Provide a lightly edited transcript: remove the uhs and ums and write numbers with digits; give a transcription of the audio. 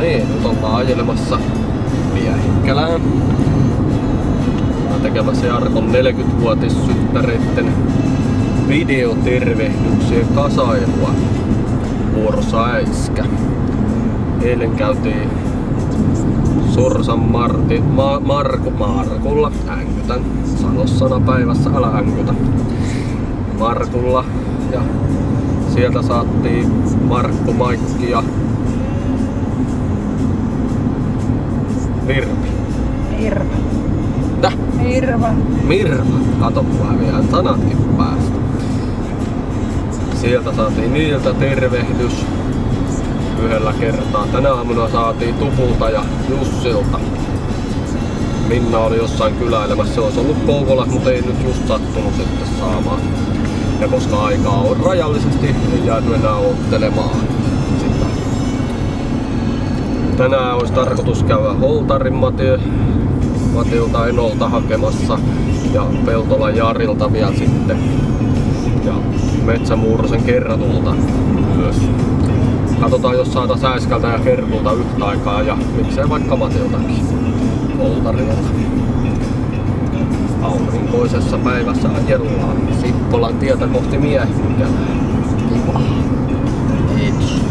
niin, nyt ollaan ajelemassa Miehikkälään. Ollaan tekemässä Jarkon 40-vuotissynttäreitten videotervehdyksien kasailua. Vuorossa Äiskä. Eilen käytiin Sorsan Markulla, änkytän, sano sana päivässä, älä änkytä, Markulla, ja sieltä saattiin Markku, Maikki ja Virpi. Mirva. Täh? Mirva. Mirva, kato kun vielä sanatkin päästä. Sieltä saatiin niiltä tervehdys yhdellä kertaa. Tänä aamuna saatiin Tupulta ja Jussilta. Minna oli jossain kyläilemässä. Se olisi ollut Kouvolassa, mutta ei nyt just sattunut sitten saamaan. Ja koska aikaa on rajallisesti, ei jääty enää ottelemaan sitä. Tänään olisi tarkoitus käydä Holtarin Matilta Enolta hakemassa ja Peltolan Jarilta vielä sitten. Ja Metsämuurosen Kerratulta myös. Katsotaan, jos saataisiin Äiskältä ja Kertulta yhtä aikaa ja miksei vaikka Matiltakin Holtarilta. Aurinkoisessa päivässä ajellaan Sippolan tietä kohti Miehikkälää. Kiva. Kiitos.